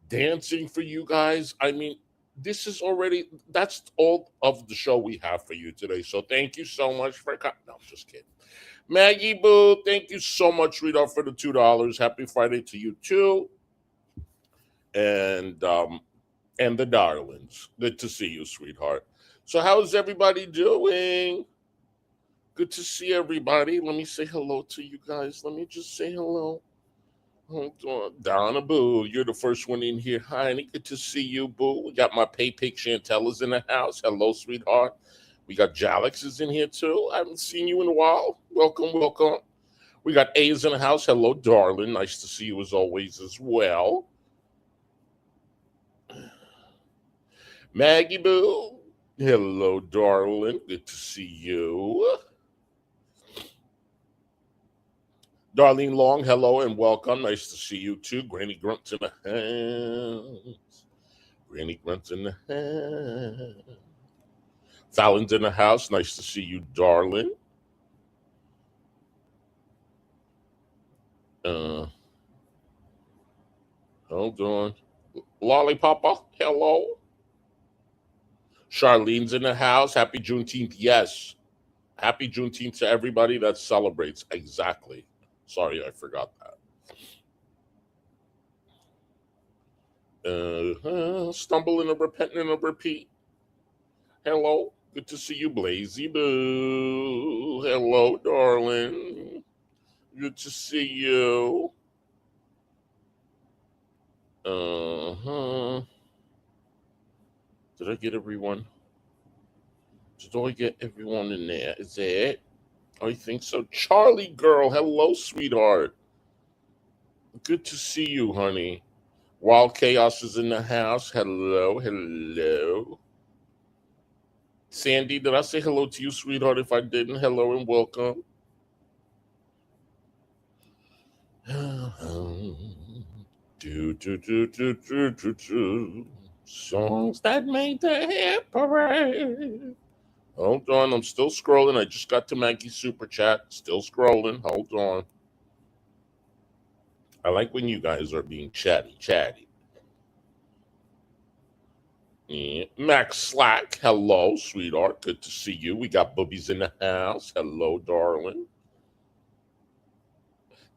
dancing for you guys. I mean, that's all of the show we have for you today. So thank you so much for coming. No, I'm just kidding. Maggie Boo, thank you so much, sweetheart, for the $2. Happy Friday to you too. And and the darlings. Good to see you, sweetheart. So how's everybody doing? Good to see everybody. Let me say hello to you guys. Let me just say hello. Hold on. Donna Boo, you're the first one in here. Hi, honey. Good to see you, Boo. We got my Pay Pig Chantella's in the house. Hello, sweetheart. We got Jalix is in here too. I haven't seen you in a while. Welcome, welcome. We got A's in the house. Hello, darling. Nice to see you as always as well. Maggie Boo. Hello, darling. Good to see you. Darlene Long, hello and welcome. Nice to see you too. Granny Grunt's in the house. Granny Grunt's in the house. Fallon's in the house. Nice to see you, darling. Uh, Hold on. Lollipapa, hello. Charlene's in the house. Happy Juneteenth. Yes. Happy Juneteenth to everybody that celebrates. Exactly. Sorry, I forgot that. Stumble and a repent and a repeat. Hello. Good to see you, Blazy Boo. Hello, darling. Good to see you. Uh-huh. Did I get everyone? Did I get everyone in there? Is that it? I think so. Charlie girl, hello, sweetheart. Good to see you, honey. Wild Chaos is in the house. Hello, hello. Sandy, did I say hello to you, sweetheart? If I didn't, hello and welcome. Do. Songs that made the hit parade. Hold on, I'm still scrolling. I just got to Maggie's super chat. Still scrolling. Hold on. I like when you guys are being chatty. Yeah. Max Slack, hello, sweetheart. Good to see you. We got boobies in the house. Hello, darling.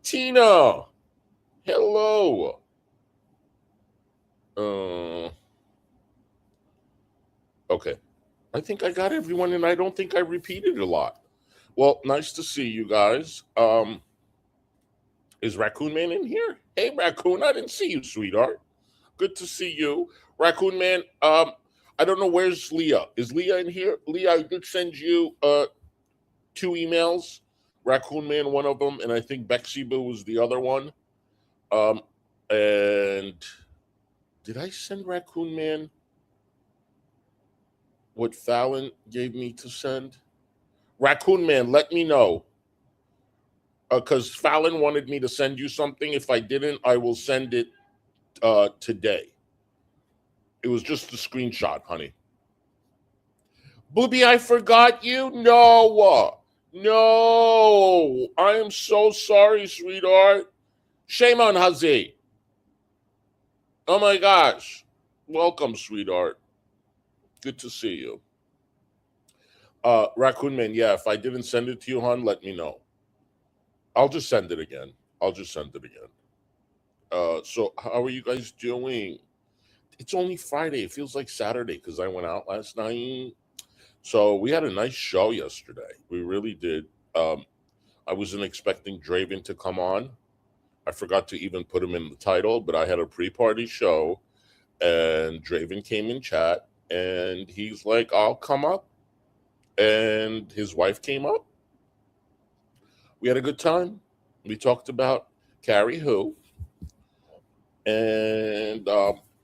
Tina, hello. Uh, okay. I think I got everyone, and I don't think I repeated a lot. Well, nice to see you guys. Is Raccoon Man in here? Hey, Raccoon, I didn't see you, sweetheart. Good to see you, Raccoon Man. I don't know where's Leah. Is Leah in here? Leah, I did send you two emails. Raccoon Man, one of them, and I think Bexy Boo was the other one. Um, and did I send Raccoon Man what Fallon gave me to send? Raccoon Man, let me know. Because Fallon wanted me to send you something. If I didn't, I will send it today. It was just a screenshot, honey. Booby, I forgot you? No. No. I am so sorry, sweetheart. Shame on Hazi. Oh my gosh. Welcome, sweetheart. Good to see you. Raccoon Man, yeah, if I didn't send it to you, hon, let me know. I'll just send it again. So how are you guys doing? It's only Friday. It feels like Saturday because I went out last night. So we had a nice show yesterday. We really did. I wasn't expecting Draven to come on. I forgot to even put him in the title, but I had a pre-party show, and Draven came in chat, and he's like, "I'll come up," and his wife came up. We had a good time. We talked about Carrie Who, and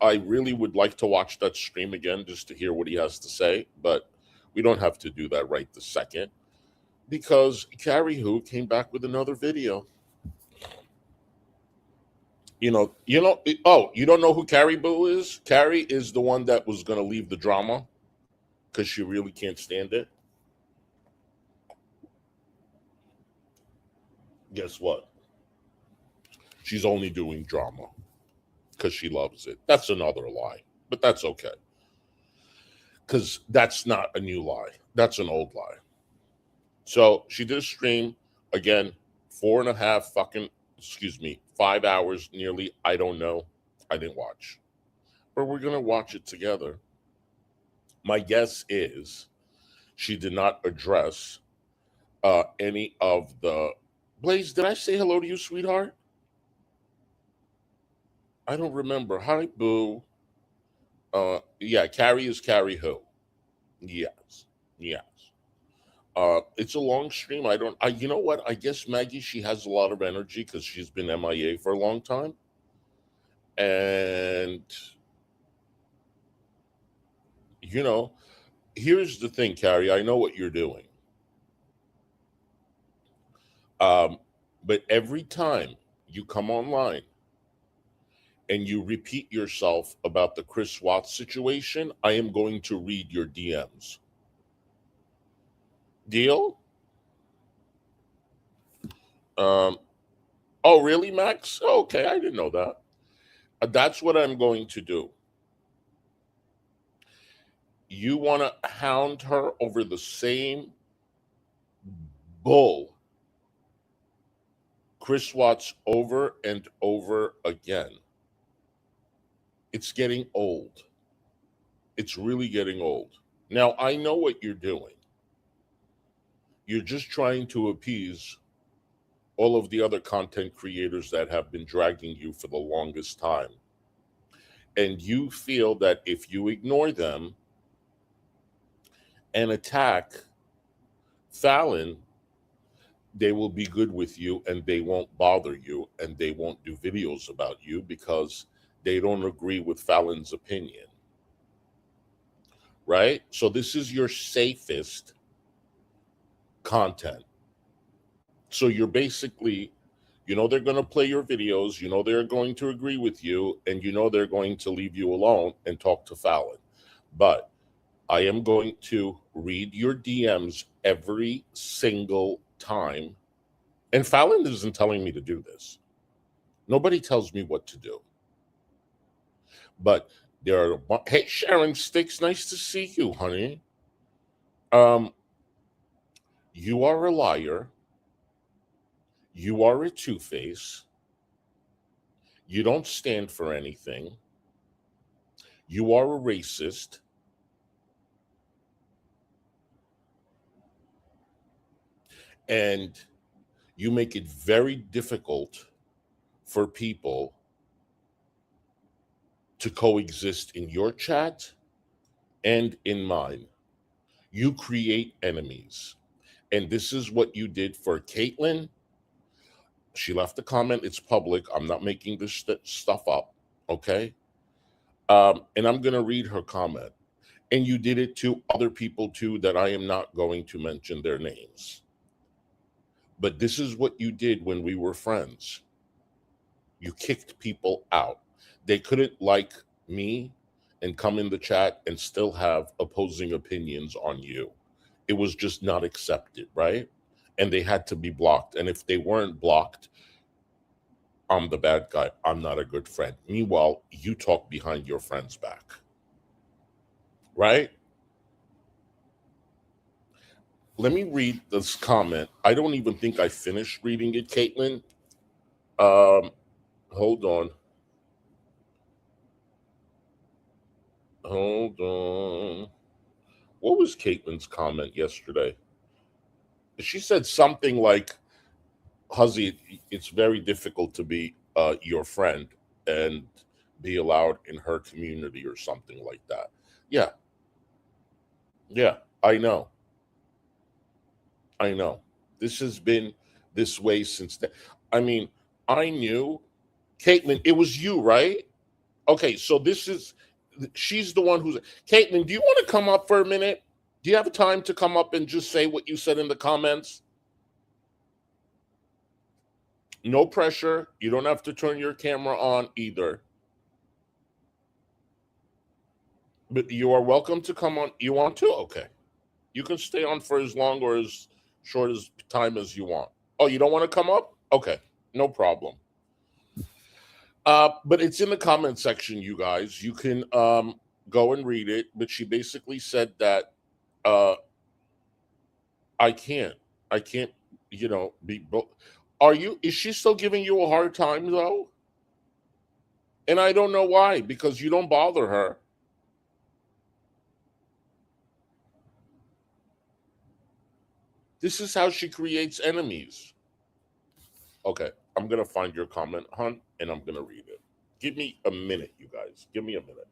I really would like to watch that stream again just to hear what he has to say, but we don't have to do that right this second because Carrie Who came back with another video. Oh, you don't know who Carrie Boo is? Carrie is the one that was going to leave the drama because she really can't stand it. Guess what? She's only doing drama. because she loves it. That's another lie, but that's okay. Because that's not a new lie. That's an old lie. So she did a stream again, 4.5 fucking, 5 hours nearly. I don't know. I didn't watch. But we're going to watch it together. My guess is she did not address any of the. Blaze, did I say hello to you, sweetheart? I don't remember. Hi, boo. Yeah, Carrie is Carrie who? Yes. Yes. It's a long stream. You know what? I guess Maggie, she has a lot of energy because she's been MIA for a long time. And, you know, here's the thing, Carrie. I know what you're doing. But every time you come online and you repeat yourself about the Chris Watts situation, I am going to read your DMs. Deal? Oh, really, Max? Okay, I didn't know that. That's what I'm going to do. You want to hound her over the same bull, Chris Watts, over and over again. It's getting old. It's really getting old. Now, I know what you're doing. You're just trying to appease all of the other content creators that have been dragging you for the longest time. And you feel that if you ignore them and attack Fallon, they will be good with you and they won't bother you and they won't do videos about you because they don't agree with Fallon's opinion. Right? So this is your safest content. So you're basically, they're going to play your videos, they're going to agree with you, and they're going to leave you alone and talk to Fallon. But I am going to read your DMs every single time. And Fallon isn't telling me to do this. Nobody tells me what to do. But there are, hey, Sharon Sticks, nice to see you, honey. You are a liar. You are a two-face. You don't stand for anything. You are a racist. And you make it very difficult for people to coexist in your chat and in mine. You create enemies. And this is what you did for Caitlyn. She left a comment. It's public. I'm not making this stuff up. Okay? And I'm going to read her comment. And you did it to other people too that I am not going to mention their names. But this is what you did when we were friends. You kicked people out. They couldn't like me and come in the chat and still have opposing opinions on you. It was just not accepted, right? And they had to be blocked. And if they weren't blocked, I'm the bad guy. I'm not a good friend. Meanwhile, you talk behind your friend's back. Right? Let me read this comment. I don't even think I finished reading it, Caitlyn. Hold on. Hold on. What was Caitlyn's comment yesterday? She said something like, Huzzy, it's very difficult to be your friend and be allowed in her community or something like that. Yeah. Yeah, I know. I know. This has been this way since I mean, I knew, Caitlyn, it was you, right? Okay, so she's the one who's, Caitlyn, do you want to come up for a minute? Do you have time to come up and just say what you said in the comments? No pressure. You don't have to turn your camera on either. But you are welcome to come on. You want to? Okay. You can stay on for as long or as short as time as you want. Oh, you don't want to come up? Okay. No problem. But it's in the comment section, you guys. You can go and read it. But she basically said that uh, I can't, I can't, be. Are you? Is she still giving you a hard time though? And I don't know why, because you don't bother her. This is how she creates enemies. Okay, I'm gonna find your comment, hon, and I'm gonna read it. Give me a minute, you guys. Give me a minute.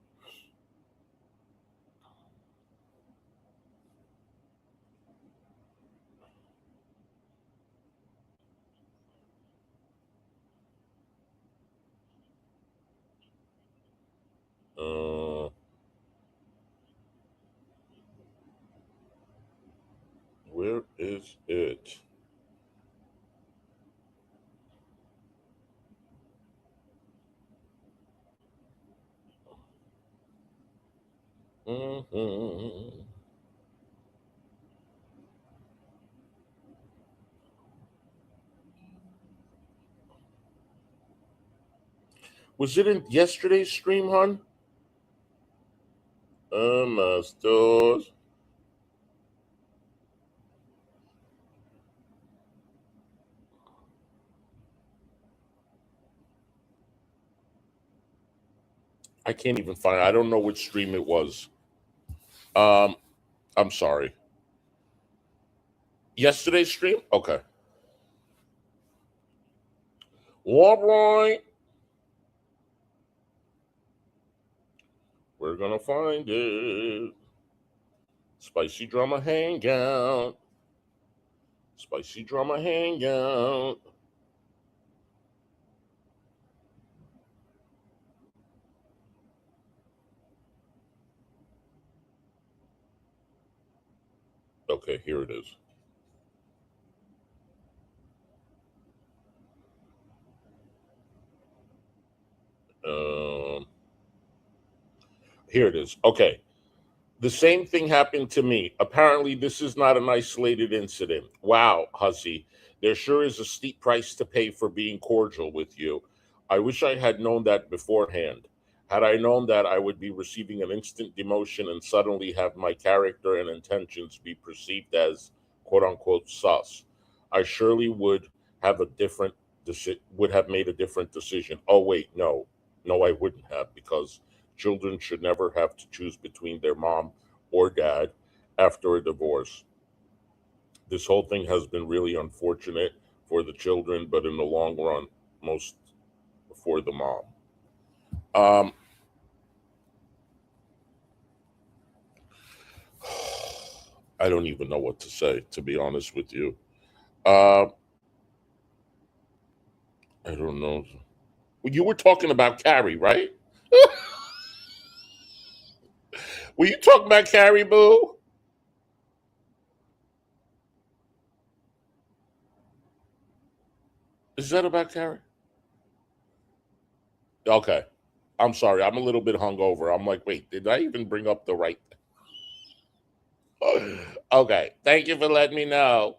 Uh, where is it? Mhm. Was it in yesterday's stream, hon? Masters. I can't even find. I don't know which stream it was. Um, I'm sorry. Yesterday's stream. Okay. All right. We're gonna find it. Spicy drama hangout. Spicy drama hangout. Okay, here it is. Um, Here it is. Okay. The same thing happened to me. Apparently, this is not an isolated incident. Wow, Hussy. There sure is a steep price to pay for being cordial with you. I wish I had known that beforehand. Had I known that, I would be receiving an instant demotion and suddenly have my character and intentions be perceived as quote unquote sus. I surely would have made a different decision. Oh wait, no. No, I wouldn't have, because children should never have to choose between their mom or dad after a divorce. This whole thing has been really unfortunate for the children, but in the long run, most for the mom. Um, I don't even know what to say, to be honest with you. Uh, I don't know. You were talking about Carrie, right? Were you talking about Carrie, Boo? Is that about Carrie? Okay. I'm sorry. I'm a little bit hungover. I'm like, wait, did I even bring up the right? Okay. Thank you for letting me know.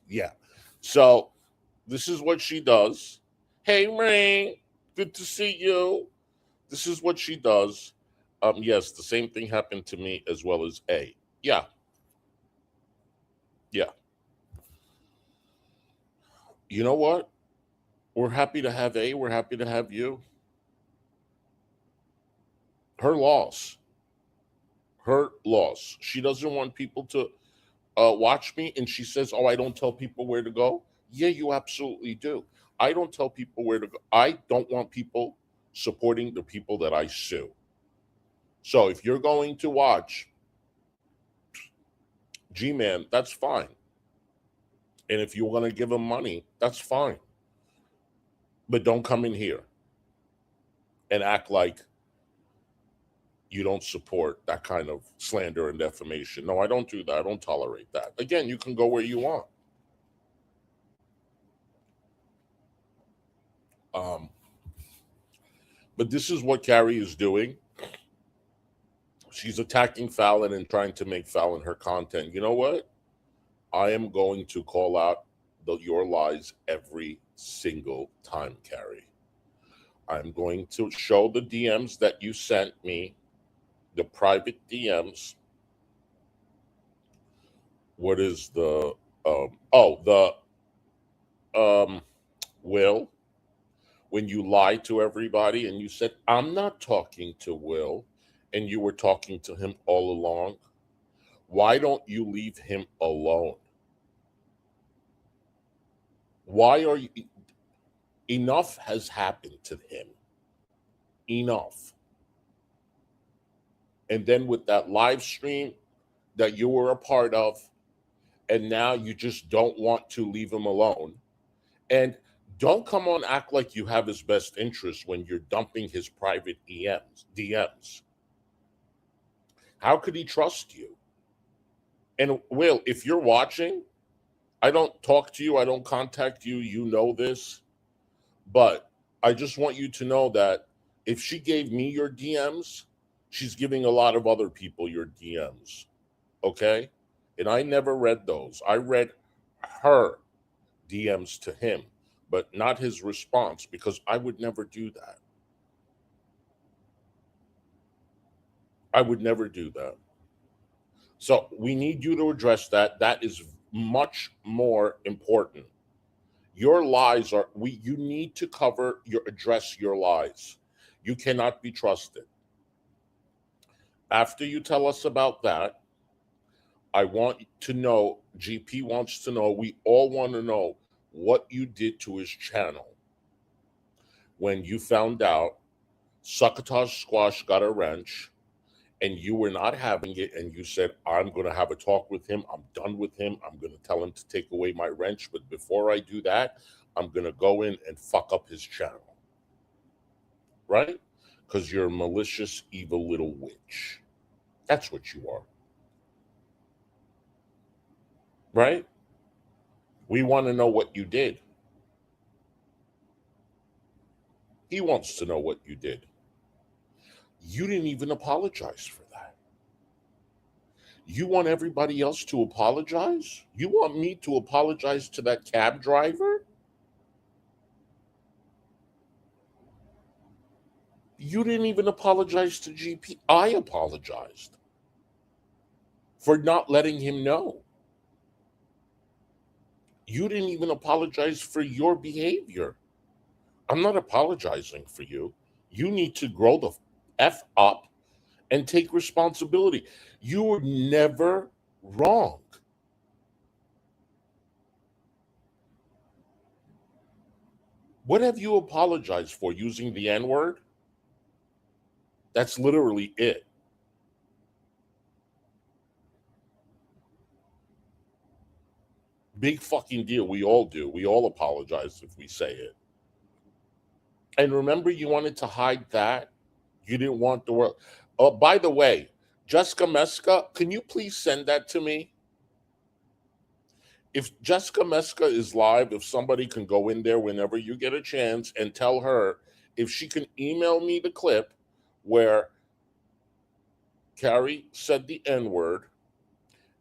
Yeah. So this is what she does. Hey, Rain. Good to see you. This is what she does. Yes, the same thing happened to me as well as A. Yeah. Yeah. You know what? We're happy to have A. We're happy to have you. Her loss. Her loss. She doesn't want people to watch me, and she says, "Oh, I don't tell people where to go." Yeah, you absolutely do. I don't tell people where to go. I don't want people supporting the people that I sue. So if you're going to watch G-Man, that's fine. And if you want to give him money, that's fine. But don't come in here and act like you don't support that kind of slander and defamation. No, I don't do that. I don't tolerate that. Again, you can go where you want. Um, but this is what Carrie is doing. She's attacking Fallon and trying to make Fallon her content. You know what? I am going to call out your lies every single time, Carrie. I'm going to show the DMs that you sent me, the private DMs. What is the the um Will, when you lied to everybody and you said, I'm not talking to Will, and you were talking to him all along, why don't you leave him alone? Why are you? Enough has happened to him. Enough. And then with that live stream that you were a part of, and now you just don't want to leave him alone. And don't come on act like you have his best interest when you're dumping his private DMs. How could he trust you? And Will, if you're watching, I don't talk to you, I don't contact you, you know this, but I just want you to know that if she gave me your DMs, she's giving a lot of other people your DMs. Okay? And I never read those. I read her DMs to him, but not his response, because I would never do that. I would never do that. So we need you to address that. That is much more important. Your lies are you need to address your lies. You cannot be trusted. After you tell us about that, I want to know, GP wants to know, we all want to know what you did to his channel when you found out Succotash Squash got a wrench and you were not having it, and you said, I'm going to have a talk with him. I'm done with him. I'm going to tell him to take away my wrench. But before I do that, I'm going to go in and fuck up his channel. Right? Because you're a malicious, evil little witch. That's what you are. Right? We want to know what you did. He wants to know what you did. You didn't even apologize for that. You want everybody else to apologize? You want me to apologize to that cab driver? You didn't even apologize to GP. I apologized for not letting him know. You didn't even apologize for your behavior. I'm not apologizing for you. You need to grow the F up and take responsibility. You were never wrong. What have you apologized for? Using the N word? That's literally it. Big fucking deal. We all do. We all apologize if we say it. And remember, you wanted to hide that. You didn't want the world. Oh, by the way, Jessica Meska, can you please send that to me? If Jessica Meska is live, if somebody can go in there whenever you get a chance and tell her if she can email me the clip where Carrie said the N word,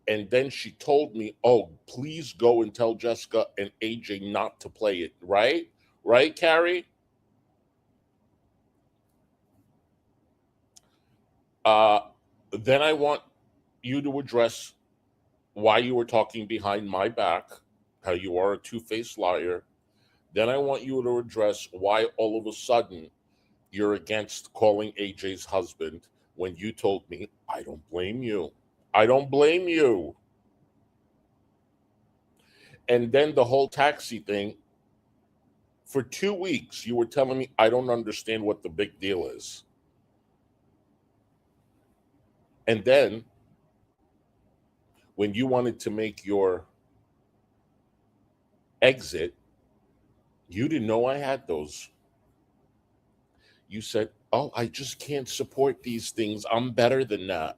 and then she told me, oh, please go and tell Jessica and AJ not to play it. Right? Right, Carrie? Then I want you to address why you were talking behind my back, how you are a two-faced liar. Then I want you to address why all of a sudden you're against calling AJ's husband when you told me, I don't blame you. I don't blame you. And then the whole taxi thing, for 2 weeks, you were telling me, I don't understand what the big deal is. And then when you wanted to make your exit, you didn't know I had those. You said, oh, I just can't support these things. I'm better than that.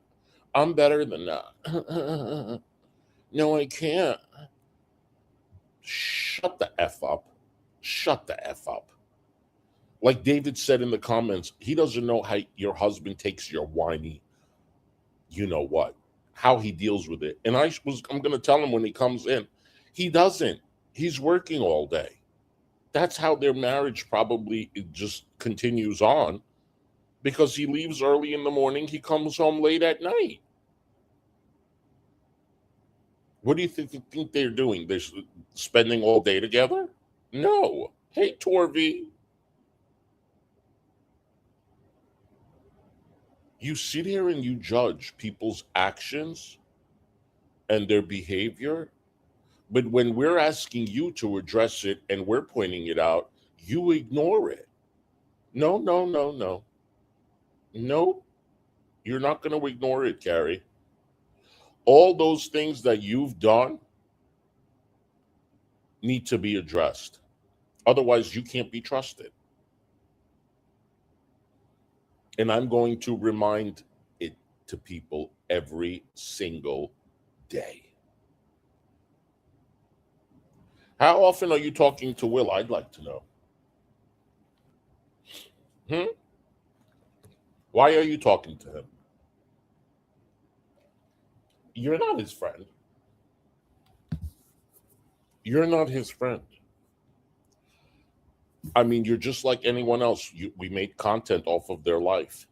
I'm better than that. No, I can't. Shut the F up. Shut the F up. Like David said in the comments, he doesn't know how your husband takes your whiny, you know what, how he deals with it. And I'm going to tell him when he comes in, he doesn't. He's working all day. That's how their marriage probably it just continues on because he leaves early in the morning, he comes home late at night. What do you think they're doing? They're spending all day together? No. Hey, Torvi, you sit here and you judge people's actions and their behavior, but when we're asking you to address it and we're pointing it out, you ignore it. No, no, no, no. No, you're not going to ignore it, Carrie. All those things that you've done need to be addressed. Otherwise, you can't be trusted. And I'm going to remind it to people every single day. How often are you talking to Will? I'd like to know. Hmm? Why are you talking to him? You're not his friend. You're not his friend. I mean, you're just like anyone else. We made content off of their life.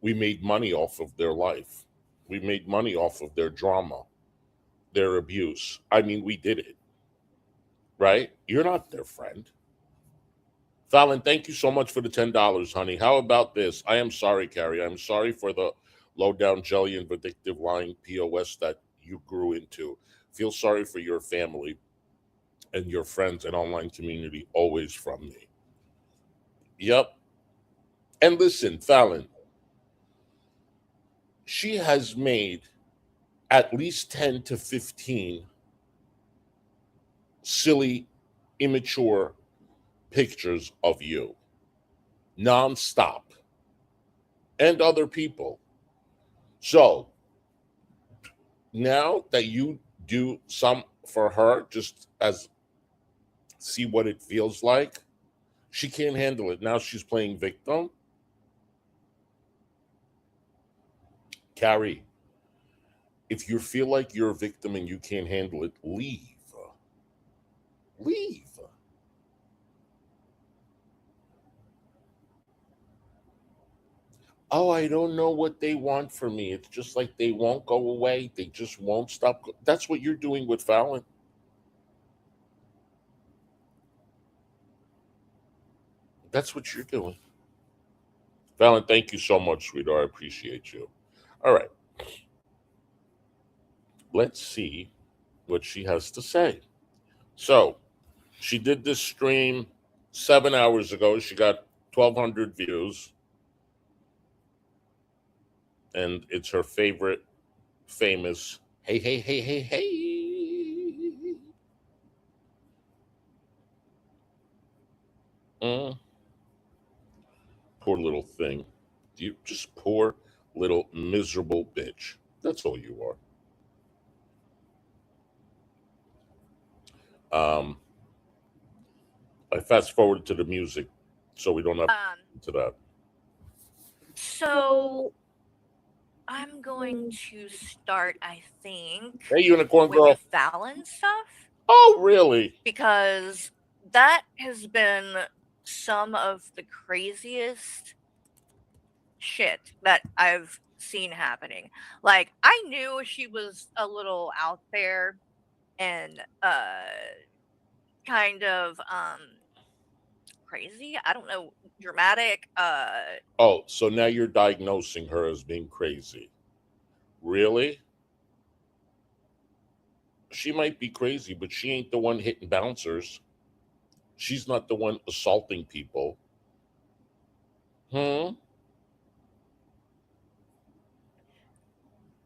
We made money off of their life. We made money off of their drama, their abuse. I mean, we did it, right? You're not their friend. Fallon, thank you so much for the $10, honey. How about this? I am sorry, Carrie. I'm sorry for the low down jelly and vindictive lying POS that you grew into. Feel sorry for your family and your friends and online community always from me. Yep. And listen, Fallon, she has made at least 10 to 15 silly, immature pictures of you nonstop and other people. So now that you do some for her, just as see what it feels like, she can't handle it. Now she's playing victim. Carrie, if you feel like you're a victim and you can't handle it, leave. Leave. Oh, I don't know what they want from me. It's just like they won't go away. They just won't stop. That's what you're doing with Fallon. That's what you're doing. Fallon, thank you so much, sweetheart. I appreciate you. All right. Let's see what she has to say. So she did this stream 7 hours ago. She got 1,200 views, and it's her favorite famous hey, hey, hey, hey, hey. Mm, poor little thing. You just poor little miserable bitch. That's all you are. I fast forwarded to the music so we don't have to that. So I'm going to start, I think, Hey, unicorn with girl. the Fallon stuff Oh, really? because that has been some of the craziest shit that I've seen happening. Like, I knew she was a little out there and kind of crazy. I don't know, dramatic. Oh, so now you're diagnosing her as being crazy. Really? She might be crazy, but she ain't the one hitting bouncers. She's not the one assaulting people. Hmm?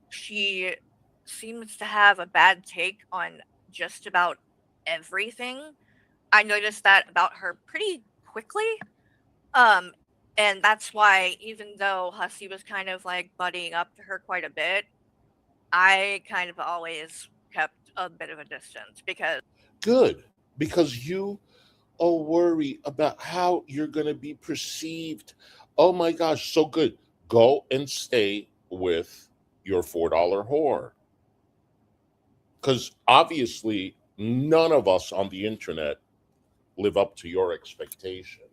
She seems to have a bad take on just about everything. I noticed that about her pretty quickly. Um, and that's why even though Hussey was kind of like buddying up to her quite a bit, I kind of always kept a bit of a distance because Good. Because you are worried about how you're going to be perceived. Oh my gosh, so good. Go and stay with your $4 whore. Because obviously, none of us on the internet live up to your expectations.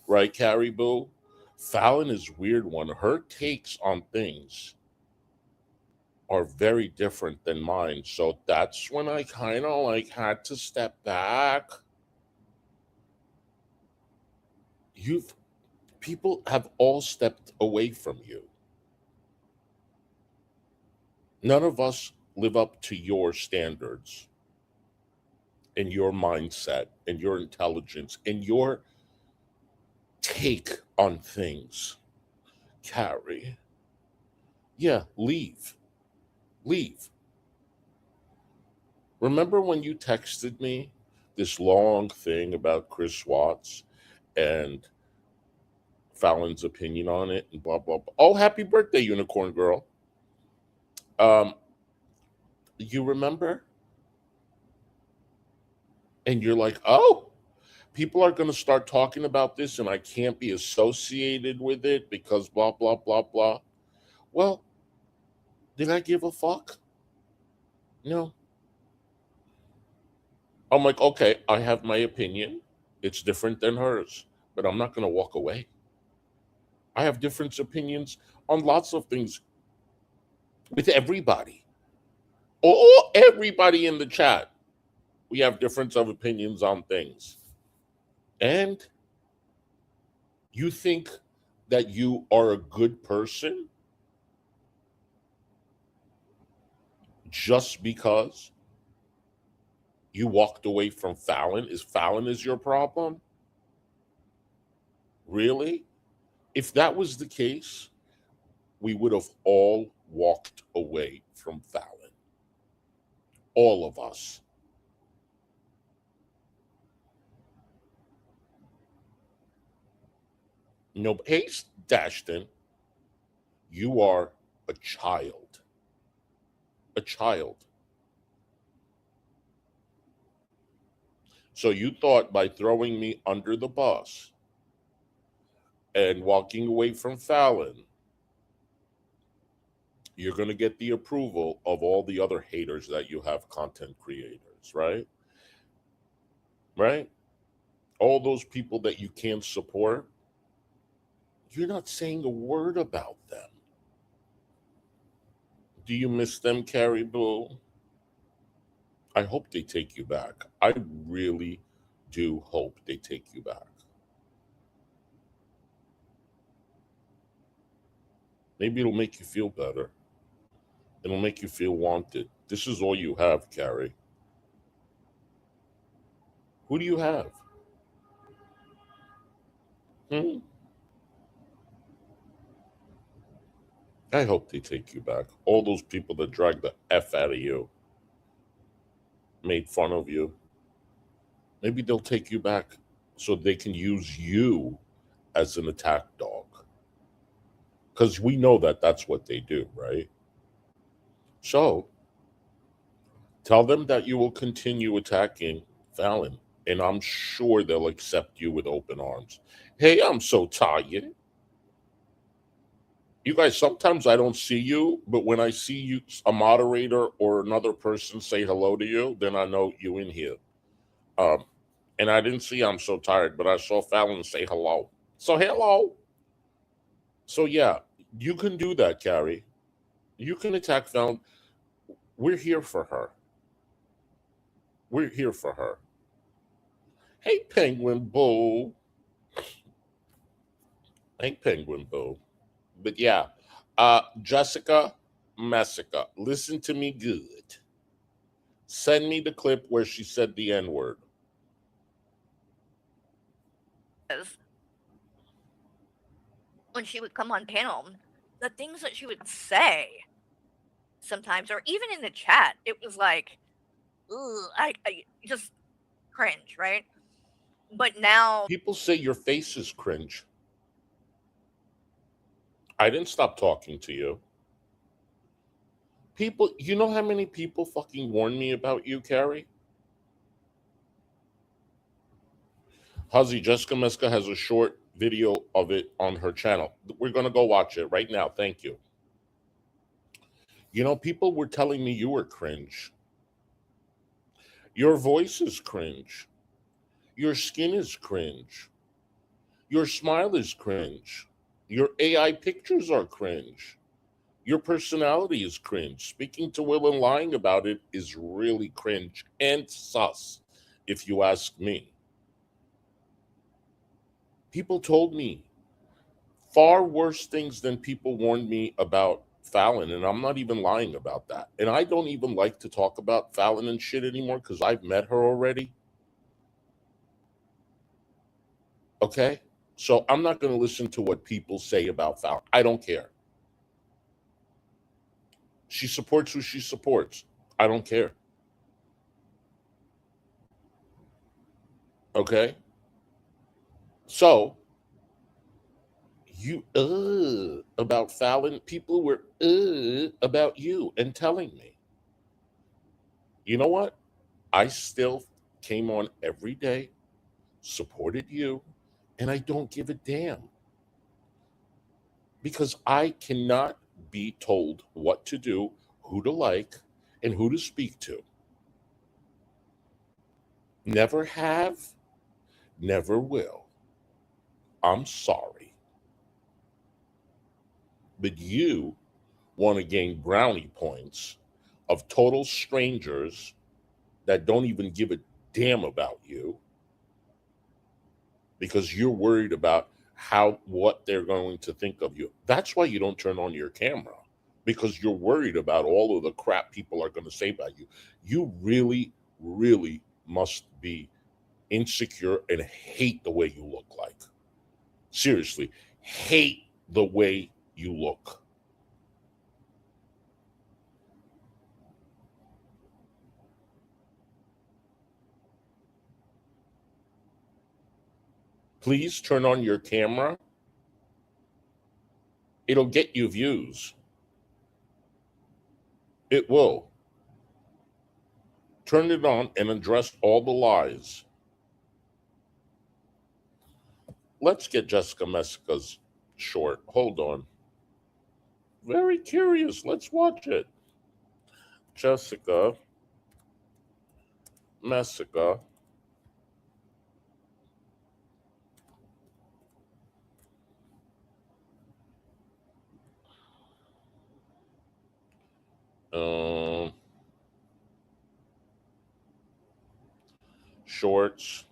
Right, Carrie Boo? Fallon is weird one. Her takes on things are very different than mine. So that's when I kind of like had to step back. You've People have all stepped away from you. None of us live up to your standards and your mindset and your intelligence and your take on things. Carrie, yeah, leave. Leave. Remember when you texted me this long thing about Chris Watts and Fallon's opinion on it and blah blah blah. Oh, happy birthday, Unicorn Girl. Um, you remember? And you're like, oh, people are going to start talking about this, and I can't be associated with it because blah blah blah blah. Well, did I give a fuck? No. I'm like, okay, I have my opinion. It's different than hers, but I'm not going to walk away. I have different opinions on lots of things with everybody. Or everybody in the chat. We have difference of opinions on things. And you think that you are a good person just because you walked away from Fallon? Fallon is your problem? Really? If that was the case, we would have all walked away from Fallon. All of us. No, hey, Dashton, you are a child. A child. So you thought by throwing me under the bus and walking away from Fallon, you're going to get the approval of all the other haters that you have, content creators, right? Right? All those people that you can't support, you're not saying a word about them. Do you miss them, Carrie Boo? I hope they take you back. I really do hope they take you back. Maybe it'll make you feel better. It'll make you feel wanted. This is all you have, Carrie. Who do you have? Hmm? I hope they take you back. All those people that dragged the F out of you, made fun of you, maybe they'll take you back so they can use you as an attack dog. Because we know that that's what they do, right? So tell them that you will continue attacking Fallon, and I'm sure they'll accept you with open arms. Hey, I'm so tired. You guys, sometimes I don't see you, but when I see you, a moderator or another person say hello to you, then I know you in here. Um, and I didn't see I'm so tired, but I saw Fallon say hello. So hello. So yeah, you can do that, Carrie. You can attack Fallon. We're here for her. We're here for her. Hey, Penguin Boo. Hey, Penguin Boo. But yeah, Jessica Messica, listen to me good. Send me the clip where she said the N word. Because when she would come on panel, the things that she would say sometimes, or even in the chat, it was like, ooh, I just cringe, right? But now, People say your face is cringe. I didn't stop talking to you. People, you know how many people fucking warned me about you, Carrie? Huzzy, Jessica Meska has a short video of it on her channel. We're going to go watch it right now. Thank you. You know, people were telling me you were cringe. Your voice is cringe. Your skin is cringe. Your smile is cringe. Your AI pictures are cringe. Your personality is cringe. Speaking to Will and lying about it is really cringe and sus, if you ask me. People told me far worse things than people warned me about Fallon, and I'm not even lying about that. And I don't even like to talk about Fallon and shit anymore because I've met her already. Okay? So I'm not going to listen to what people say about Fallon. I don't care. She supports who she supports. I don't care. Okay? So you about Fallon, people were about you and telling me. You know what? I still came on every day, supported you, and I don't give a damn because I cannot be told what to do, who to like, and who to speak to. Never have, never will. I'm sorry. But you want to gain brownie points of total strangers that don't even give a damn about you because you're worried about how what they're going to think of you. That's why you don't turn on your camera because you're worried about all of the crap people are going to say about you. You really, really must be insecure and hate the way you look like. Seriously, hate the way you look. Please turn on your camera. It'll get you views. It will. Turn it on and address all the lies. Let's get Jessica Messica's short. Hold on. Very curious. Let's watch it. Jessica Messica. Um, Shorts.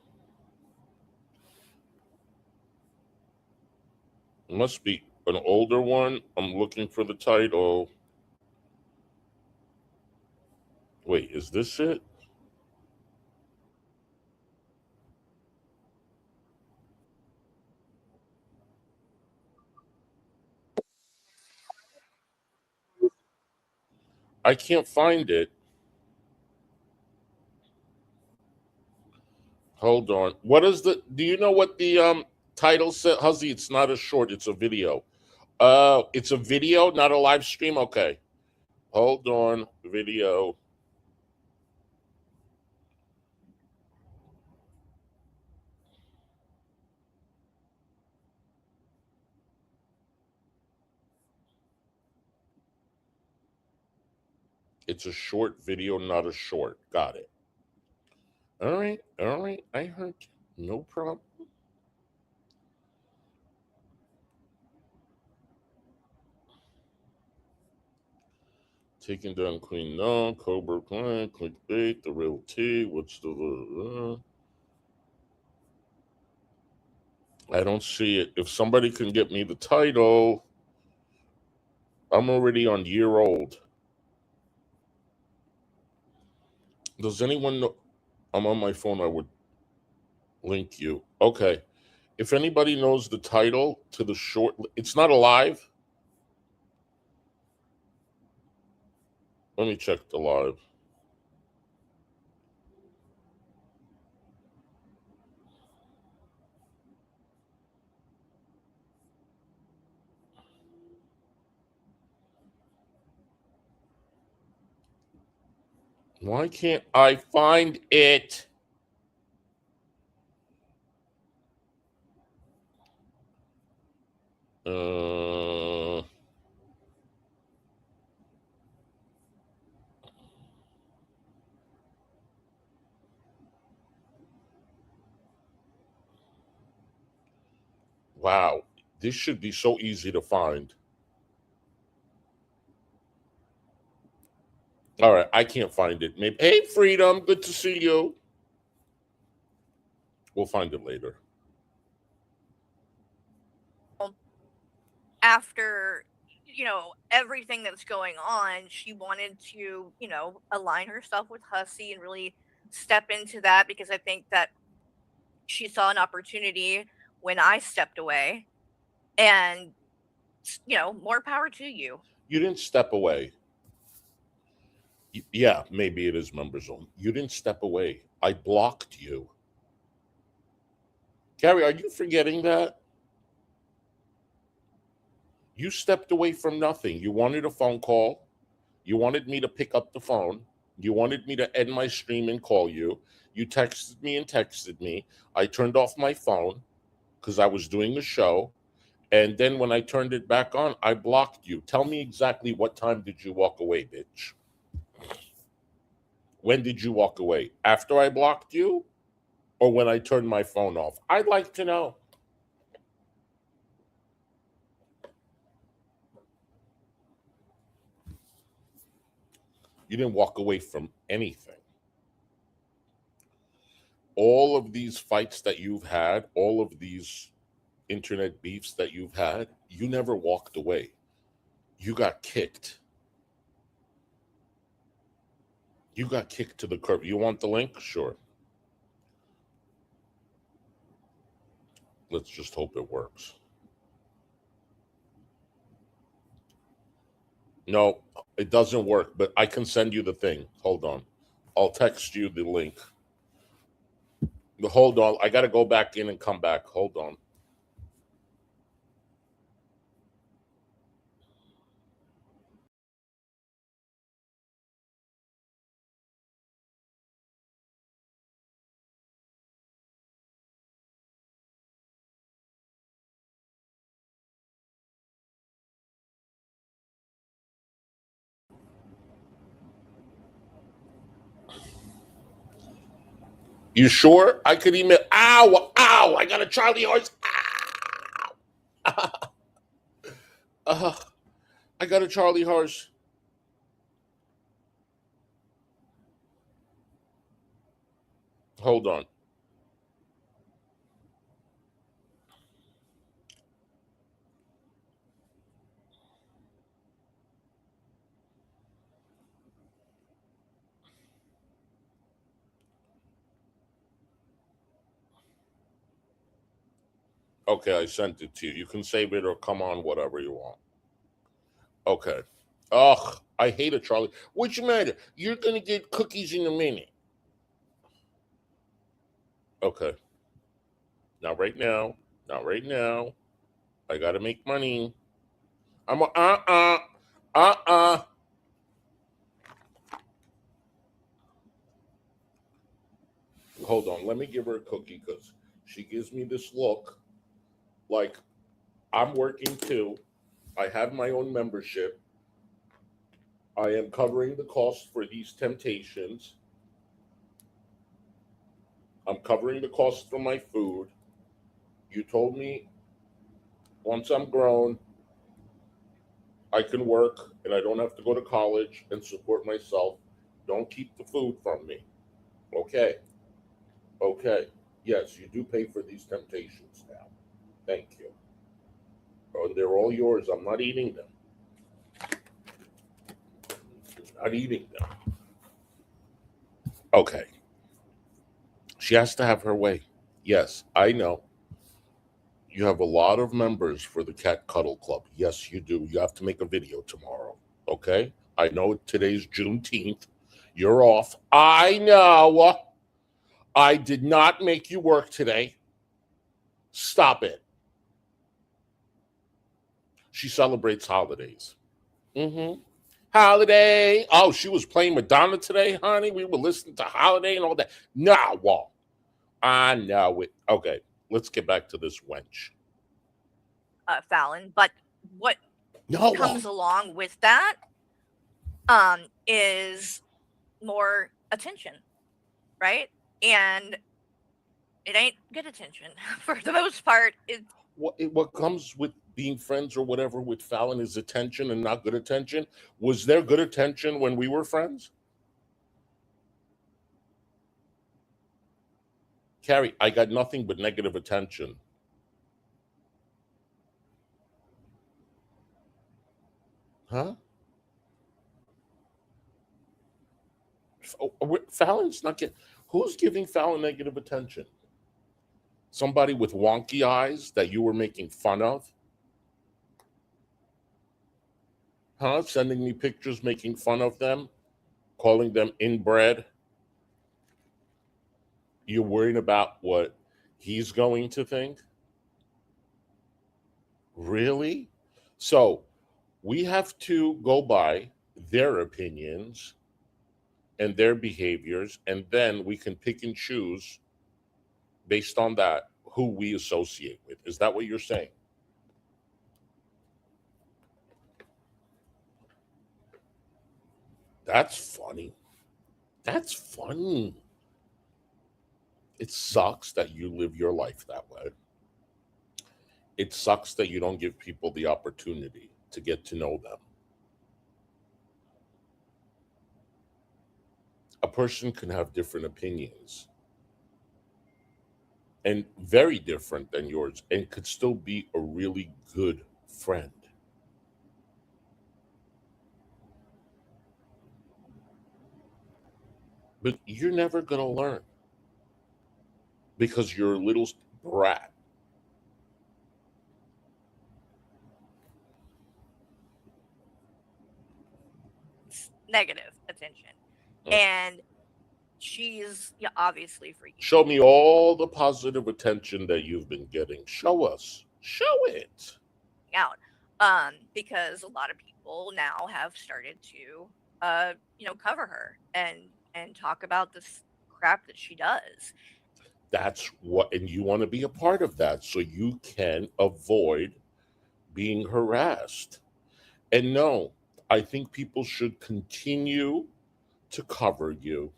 Must be an older one. I'm looking for the title. Wait, is this it? I can't find it. Hold on. What is the do you know what the title said? Huzzy, it's not a short, it's a video. It's a video, not a live stream. Okay. Hold on. Video. It's a short video, not a short. Got it. All right. All right. I heard you. No problem. Taking down Queen No, Cobra Clan, Clickbait, The Real T. What's the. I don't see it. If somebody can get me the title, I'm already on year old. Does anyone know? I'm on my phone. I would link you. Okay. If anybody knows the title to the short, it's not alive. Let me check the live. Why can't I find it? Uh, Wow. This should be so easy to find. All right, I can't find it. Maybe. Hey, Freedom, good to see you. We'll find it later. After, everything that's going on, she wanted to, align herself with Hussey and really step into that, because I think that she saw an opportunity when I stepped away. And, more power to you. You didn't step away. Yeah, maybe it is members only. You didn't step away. I blocked you. Gary, are you forgetting that? You stepped away from nothing. You wanted a phone call. You wanted me to pick up the phone. You wanted me to end my stream and call you. You texted me and texted me. I turned off my phone because I was doing the show. And then when I turned it back on, I blocked you. Tell me exactly what time did you walk away, bitch? When did you walk away? After I blocked you or when I turned my phone off? I'd like to know. You didn't walk away from anything. All of these fights that you've had, all of these internet beefs that you've had, you never walked away. You got kicked. You got kicked to the curb. You want the link? Sure. Let's just hope it works. No, it doesn't work, but I can send you the thing. Hold on. I'll text you the link. Hold on. I got to go back in and come back. Hold on. You sure? I could email. Ow, ow. I got a Charlie horse. Ow. I got a Charlie horse. Hold on. Okay, I sent it to you. You can save it or come on, whatever you want. Okay. Ugh, I hate a Charlie. What's the matter? You're going to get cookies in a minute. Okay. Not right now. Not right now. I got to make money. I'm a, uh-uh. Hold on. Let me give her a cookie because she gives me this look like I'm working too. I have my own membership. I am covering the cost for these temptations. I'm covering the cost for my food. You told me once I'm grown, I can work and I don't have to go to college and support myself. Don't keep the food from me. Okay. Okay. Yes, you do pay for these temptations now. Thank you. Oh, they're all yours. I'm not eating them. Not eating them. Okay. She has to have her way. Yes, I know. You have a lot of members for the Cat Cuddle Club. Yes, you do. You have to make a video tomorrow. Okay? I know today's Juneteenth. You're off. I know. I did not make you work today. Stop it. She celebrates holidays. Mm-hmm. Holiday. Oh, she was playing Madonna today, honey. We were listening to Holiday and all that. Nah, well, I know it. Okay, let's get back to this wench. Fallon. But what No, comes along with that is more attention, right? And it ain't good attention for the most part. what comes with being friends or whatever with Fallon is attention and not good attention. Was there good attention when we were friends? Carrie, I got nothing but negative attention. Huh? Fallon's not getting. Who's giving Fallon negative attention? Somebody with wonky eyes that you were making fun of? Huh? Sending me pictures making fun of them, calling them inbred. You're worried about what he's going to think? Really? So we have to go by their opinions and their behaviors, and then we can pick and choose based on that who we associate with. Is that what you're saying? That's funny. That's funny. It sucks that you live your life that way. It sucks that you don't give people the opportunity to get to know them. A person can have different opinions and very different than yours and could still be a really good friend. But you're never going to learn because you're a little brat. Negative attention. And she's obviously freaking Show me all the positive attention that you've been getting. Show us. Show it. out. Because a lot of people now have started to cover her and talk about this crap that she does. That's what, and you want to be a part of that so you can avoid being harassed. And no, I think people should continue to cover you.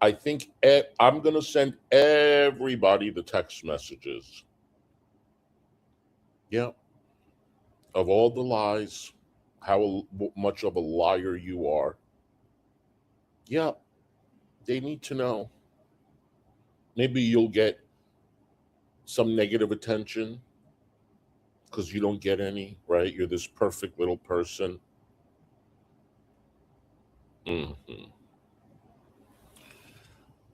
I think I'm going to send everybody the text messages. Yeah. Of all the lies, how much of a liar you are. Yeah. They need to know. Maybe you'll get some negative attention because you don't get any, right? You're this perfect little person. Mm-hmm.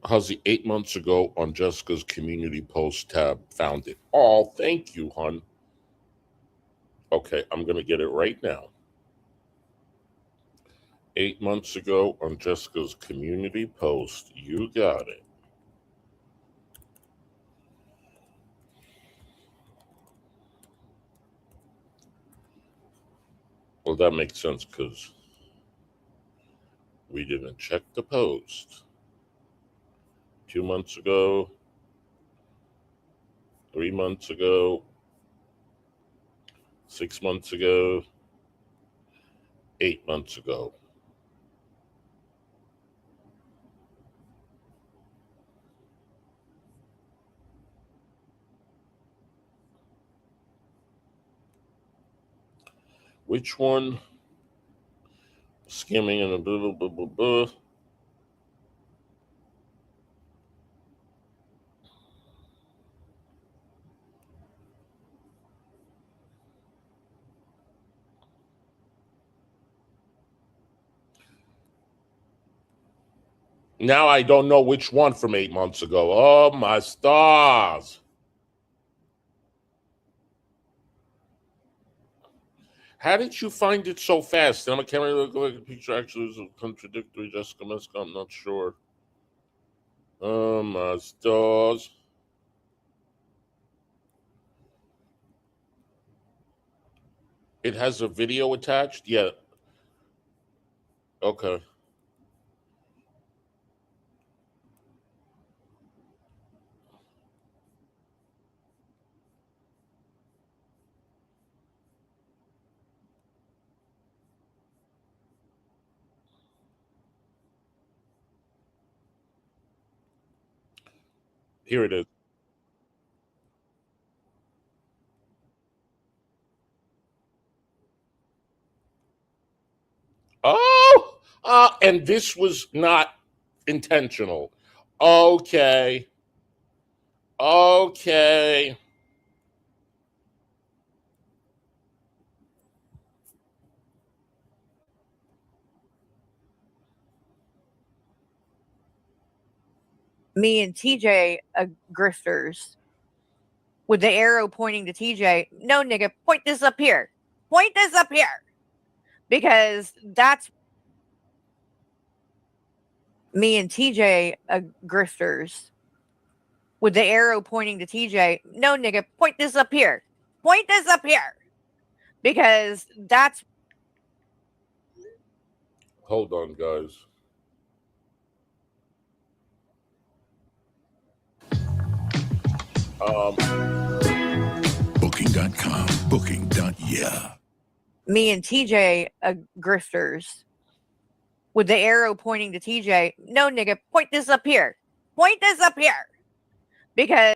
Huzzy, 8 months ago on Jessica's community post tab, found it. Oh, thank you, hon. Okay, I'm going to get it right now. 8 months ago on Jessica's community post, you got it. Well, that makes sense because we didn't check the post. 2 months ago, 3 months ago, 6 months ago, 8 months ago. Which one? Skimming and a blah, blah, blah, blah. Now I don't know which one from 8 months ago. Oh, my stars. How did you find it so fast? I'm a camera look like the picture actually is contradictory. Jessica Meska, I'm not sure. Oh, my stars. It has a video attached? Yeah. Okay. Here it is. And this was not intentional. Okay. Okay. Me and TJ grifters with the arrow pointing to TJ. No, nigga, point this up here. Point this up here. Because that's me and TJ grifters with the arrow pointing to TJ. No, nigga, point this up here. Point this up here. Because that's. Hold on, guys. Booking.com. Booking.yeah. Me and TJ grifters with the arrow pointing to TJ. No, nigga, point this up here. Point this up here. Because.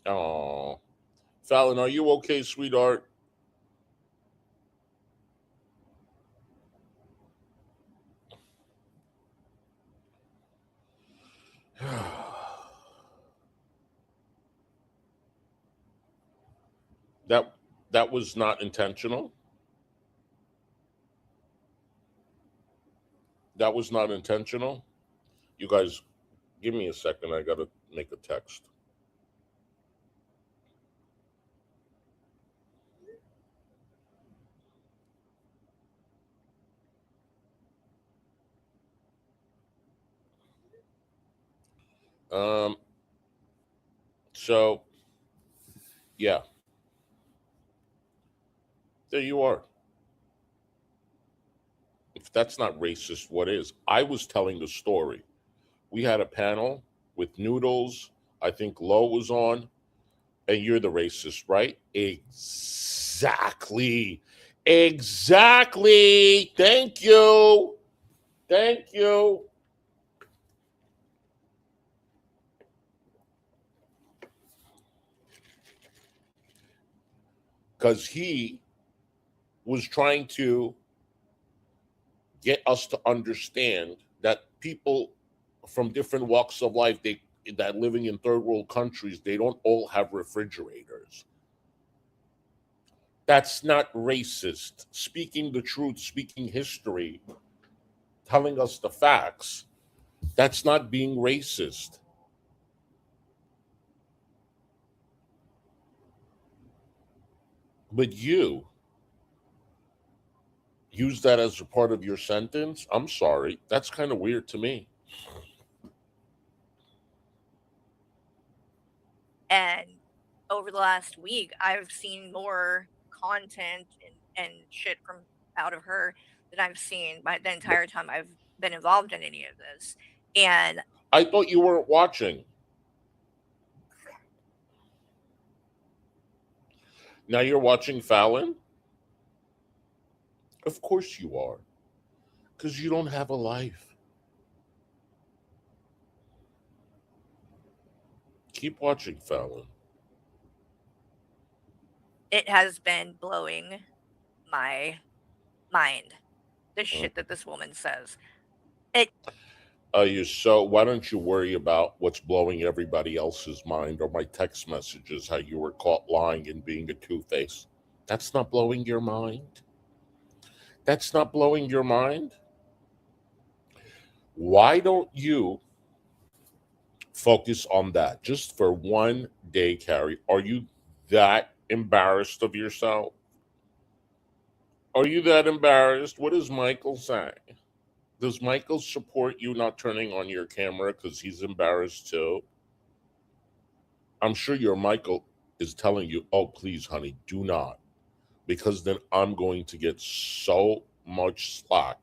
Oh. Fallon, are you okay, sweetheart? that was not intentional. That was not intentional. You guys, give me a second. I gotta make a text. So yeah. There you are. If that's not racist, what is? I was telling the story. We had a panel with Noodles. I think Lo was on, and you're the racist, right? Exactly. Exactly. Thank you. Thank you. Because he was trying to get us to understand that people from different walks of life, that living in third world countries, they don't all have refrigerators. That's not racist. Speaking the truth, speaking history, telling us the facts, that's not being racist. But you use that as a part of your sentence. I'm sorry. That's kind of weird to me. And over the last week, I've seen more content and shit from out of her than I've seen by the entire time I've been involved in any of this. And I thought you weren't watching. Now you're watching Fallon? Of course you are. Because you don't have a life. Keep watching Fallon. it has been blowing my mind. The shit that this woman says. Why don't you worry about what's blowing everybody else's mind, or my text messages, how you were caught lying and being a two-face? That's not blowing your mind. That's not blowing your mind. Why don't you focus on that just for one day, Carrie? Are you that embarrassed of yourself? Are you that embarrassed? What does Michael say? Does Michael support you not turning on your camera because he's embarrassed too? I'm sure your Michael is telling you, oh, please, honey, do not. Because then I'm going to get so much slack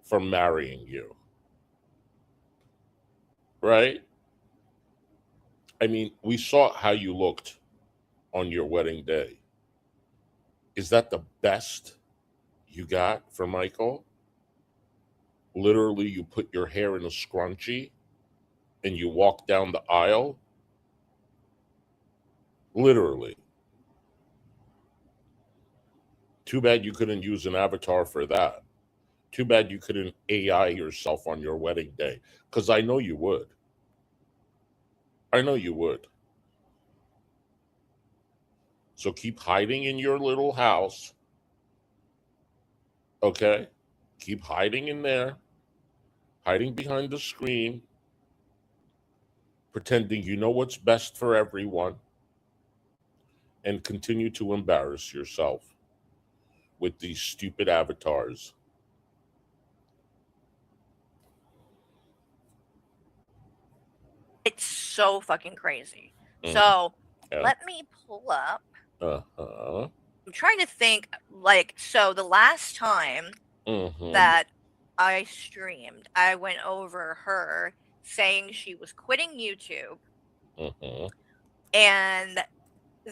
for marrying you. Right? I mean, we saw how you looked on your wedding day. Is that the best you got for Michael? Literally, you put your hair in a scrunchie and you walk down the aisle? Literally. Too bad you couldn't use an avatar for that. Too bad you couldn't AI yourself on your wedding day, because I know you would. I know you would. So keep hiding in your little house, okay? Keep hiding in there, hiding behind the screen, pretending you know what's best for everyone, and continue to embarrass yourself with these stupid avatars. It's so fucking crazy. Mm, So yeah. let me pull up. Uh-huh. I'm trying to think, like, so the last time Mm-hmm. that I streamed, I went over her saying she was quitting YouTube, Mm-hmm. and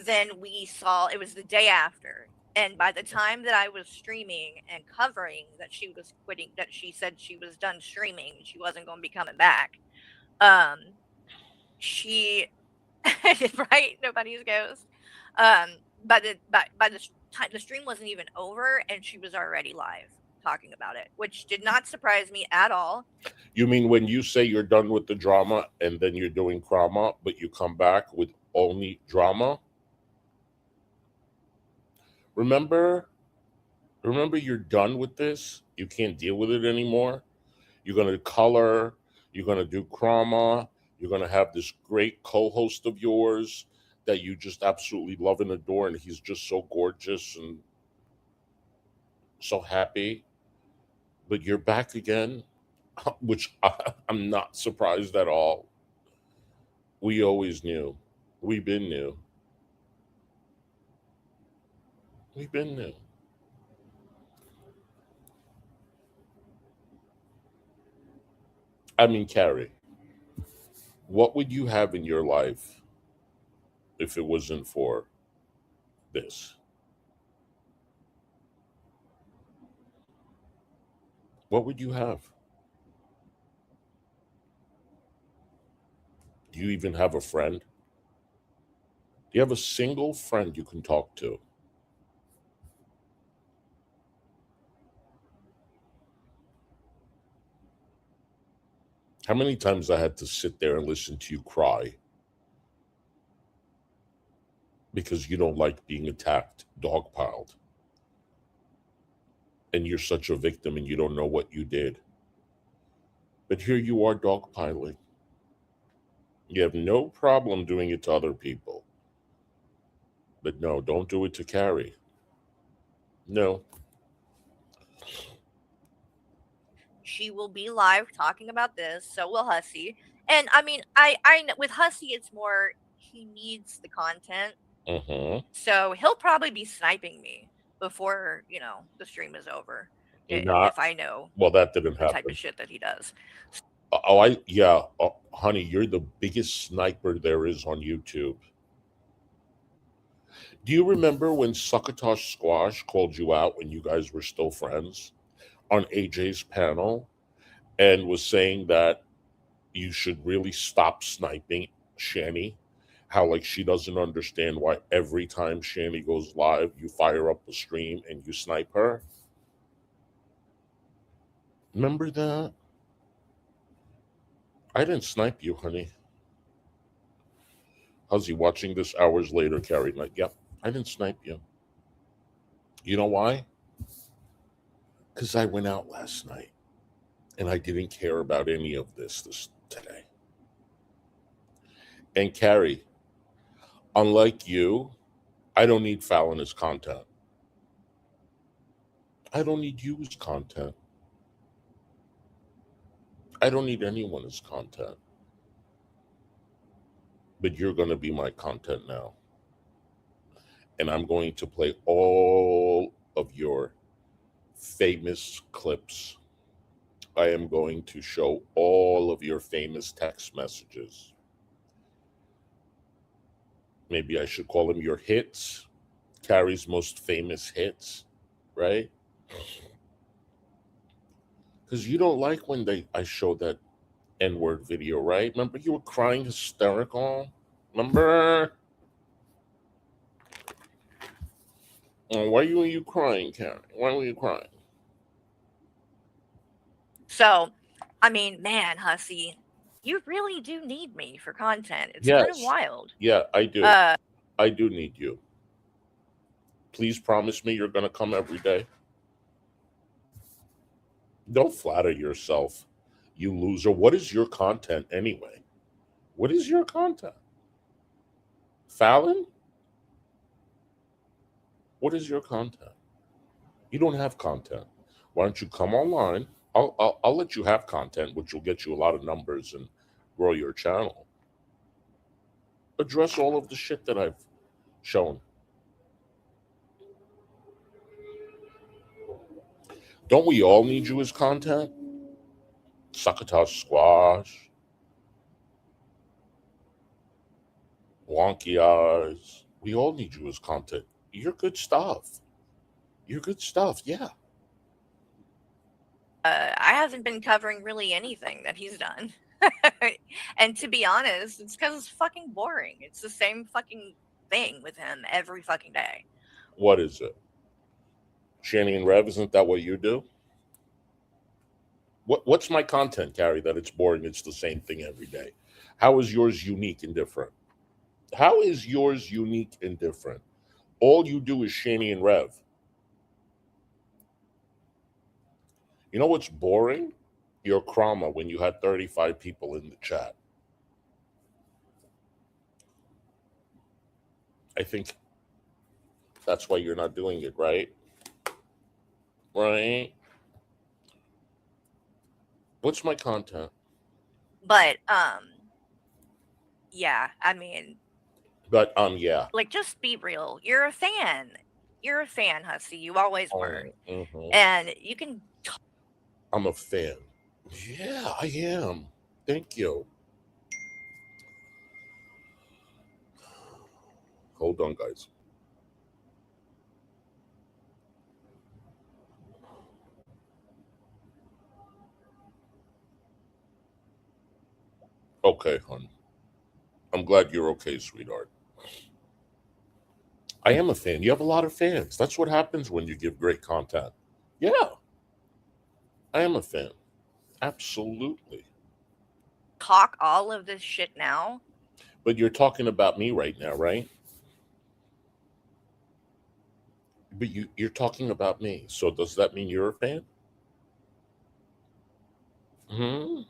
then we saw it was the day after. And by the time that I was streaming and covering that she was quitting, that she said she was done streaming, she wasn't going to be coming back. She right, nobody's ghost. By the time the stream wasn't even over, and she was already live talking about it, which did not surprise me at all. You mean when you say you're done with the drama and then you're doing drama, but you come back with only drama? Remember you're done with this. You can't deal with it anymore. You're going to color, you're going to do drama, you're going to have this great co-host of yours that you just absolutely love and adore, and he's just so gorgeous and so happy. But you're back again, which I'm not surprised at all. We always knew. We've been new. We've been new. I mean, Carrie, what would you have in your life if it wasn't for this? What would you have? Do you even have a friend? Do you have a single friend you can talk to? How many times I had to sit there and listen to you cry because you don't like being attacked, dogpiled, and you're such a victim and you don't know what you did. But here you are dogpiling. You have no problem doing it to other people. But no, don't do it to Carrie. No. She will be live talking about this. So will Hussey. And I mean, with Hussey, it's more he needs the content. Mm-hmm. So he'll probably be sniping me before the stream is over. If I know Well, that didn't the type happen. of shit that he does. Honey, you're the biggest sniper there is on YouTube. Do you remember when Succotash Squash called you out when you guys were still friends on AJ's panel and was saying that you should really stop sniping Shani? How like she doesn't understand why every time Shani goes live, you fire up the stream and you snipe her? Remember that? I didn't snipe you, honey. How's he watching this hours later, Carrie? Like, yep, I didn't snipe you. You know why? Because I went out last night and I didn't care about any of this today. And Carrie, unlike you, I don't need Fallon as content. I don't need you as content. I don't need anyone as content. But you're going to be my content now. And I'm going to play all of your famous clips. I am going to show all of your famous text messages. Maybe I should call them your hits, Carrie's most famous hits, right? Because you don't like when I show that N-word video, right? Remember you were crying hysterical? Remember? Oh, why were you crying, Carrie? Why were you crying? So, I mean, man, Hussy, you really do need me for content. It's kind of Yes. wild. Yeah, I do. Uh, I do need you. Please promise me you're going to come every day. Don't flatter yourself, you loser. What is your content anyway? What is your content? Fallon? What is your content? You don't have content. Why don't you come online? I'll let you have content, which will get you a lot of numbers and grow your channel. Address all of the shit that I've shown. Don't we all need you as content? Succotash Squash, Wonky Eyes. We all need you as content. You're good stuff. You're good stuff. Yeah. I haven't been covering really anything that he's done. And to be honest, it's because it's fucking boring. It's the same fucking thing with him every fucking day. What is it? Shanny and Rev, isn't that what you do? What's my content, Carrie, that it's boring, it's the same thing every day? How is yours unique and different? How is yours unique and different? All you do is Shanny and Rev. You know what's boring? Your Krama when you had 35 people in the chat. I think that's why you're not doing it, right? Right? What's my content? But yeah, I mean, But yeah. like, just be real. You're a fan. You're a fan, Hussy. You always were. Mhm. And you can I'm a fan. Yeah, I am. Thank you. Hold on, guys. Okay, hon. I'm glad you're okay, sweetheart. I am a fan. You have a lot of fans. That's what happens when you give great content. Yeah, I am a fan. Absolutely. talk all of this shit now. But you're talking about me right now, right? But you're talking about me. So does that mean you're a fan? Hmm?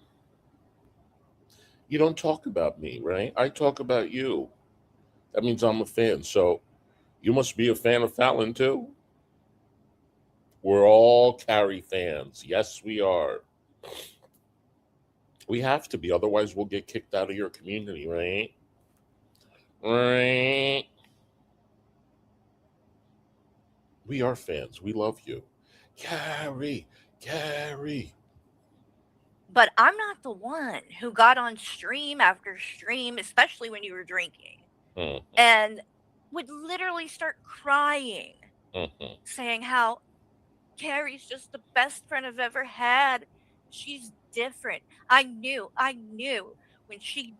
You don't talk about me, right? I talk about you. That means I'm a fan. So you must be a fan of Fallon too. We're all Carrie fans. Yes, we are. We have to be, otherwise we'll get kicked out of your community, right? Right. We are fans. We love you. Carrie. But I'm not the one who got on stream after stream, especially when you were drinking, Mm-hmm. and would literally start crying, Mm-hmm. saying how Carrie's just the best friend I've ever had. She's different. I knew when she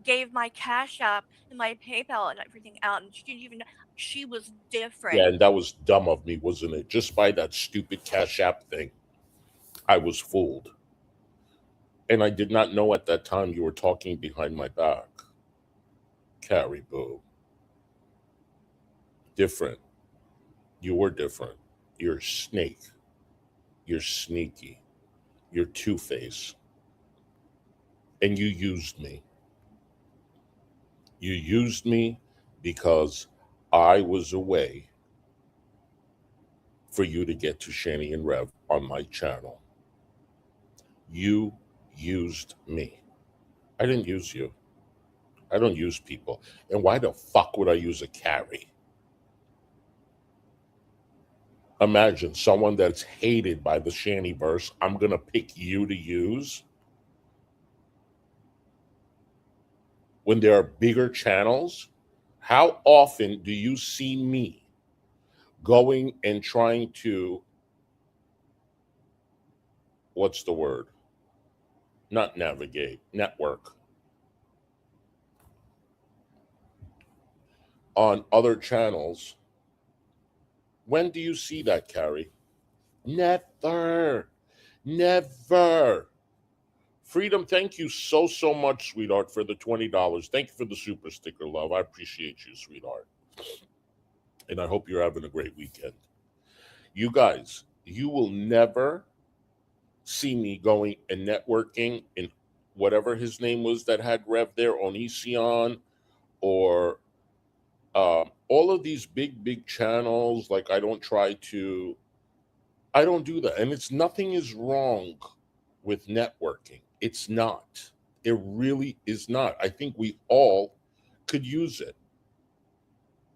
gave my Cash App and my PayPal and everything out, and she didn't even know she was different. Yeah, and that was dumb of me, wasn't it? Just by that stupid Cash App thing, I was fooled. And I did not know at that time you were talking behind my back. Carrie Boo. Different. You were different. You're a snake. You're sneaky. You're two-faced. And you used me. You used me because I was away for you to get to Shanny and Rev on my channel. You used me. I didn't use you. I don't use people. And why the fuck would I use a Carrie? Imagine someone that's hated by the Shannyverse. I'm going to pick you to use when there are bigger channels. How often do you see me going and trying to, what's the word? Not navigate, network on other channels? When do you see that, Carrie? Never. Never. Freedom, thank you so much, sweetheart, for the $20. Thank you for the super sticker, love. I appreciate you, sweetheart. And I hope you're having a great weekend. You guys, you will never see me going and networking in whatever his name was that had Rev there, Onision, or all of these big channels. Like, I don't do that. And nothing is wrong with networking. It's not. It really is not. I think we all could use it.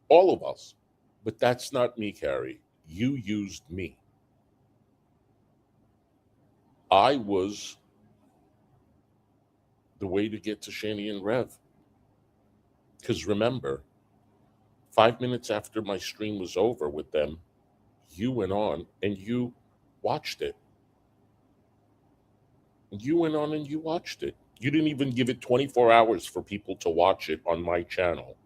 All of us. But that's not me, Carrie. You used me. I was the way to get to Shani and Rev. Because remember, 5 minutes after my stream was over with them, you went on and you watched it. You went on and you watched it. You didn't even give it 24 hours for people to watch it on my channel.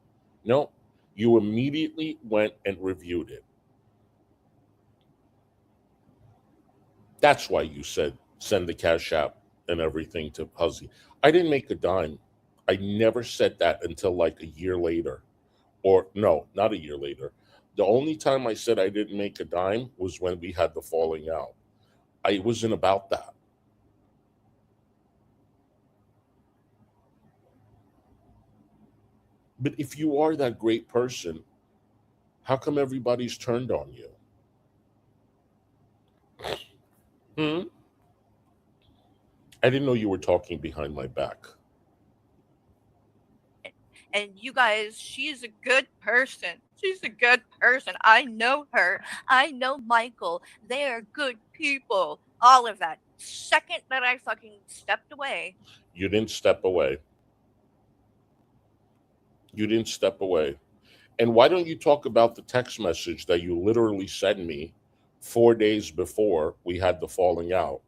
No, you immediately went and reviewed it. That's why you said send the Cash App and everything to Huzzy. I didn't make a dime. I never said that until like a year later. Or no, not a year later. The only time I said I didn't make a dime was when we had the falling out. It wasn't about that. But if you are that great person, how come everybody's turned on you? I didn't know you were talking behind my back. And you guys, she's a good person. She's a good person. I know her. I know Michael. They're good people. All of that. Second that I fucking stepped away. You didn't step away. You didn't step away. And why don't you talk about the text message that you literally sent me 4 days before we had the falling out?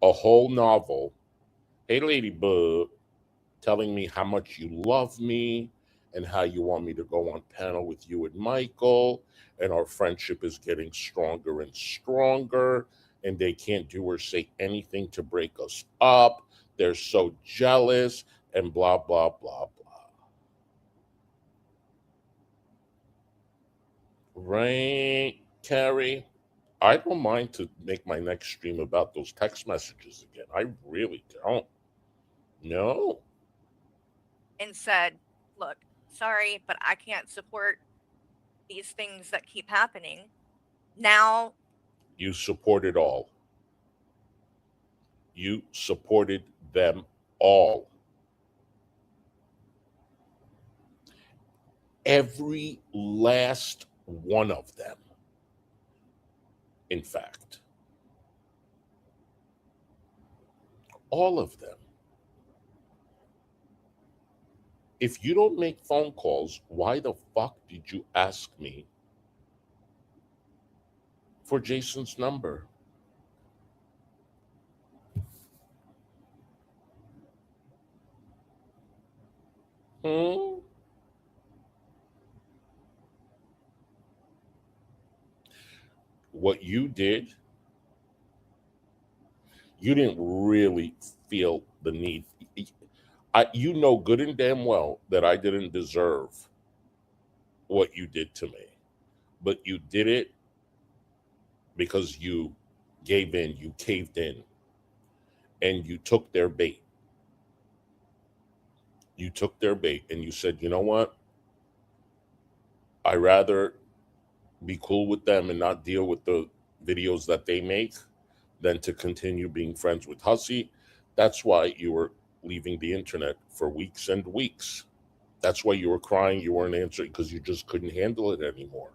A whole novel. Hey, Ladybug, telling me how much you love me and how you want me to go on panel with you and Michael, and our friendship is getting stronger and stronger, and they can't do or say anything to break us up. They're so jealous, and blah, blah, blah, blah. Right, Carrie? I don't mind to make my next stream about those text messages again. I really don't. No. And said, look, sorry, but I can't support these things that keep happening. Now. You supported all. You supported them all. Every last one of them. In fact, all of them. If you don't make phone calls, why the fuck did you ask me for Jason's number? What you did, you didn't really feel the need. You know good and damn well that I didn't deserve what you did to me. But you did it because you gave in, you caved in, and you took their bait. You took their bait and you said, you know what? I'd rather be cool with them and not deal with the videos that they make than to continue being friends with Huzzy. That's why you were leaving the internet for weeks and weeks. That's why you were crying. You weren't answering because you just couldn't handle it anymore.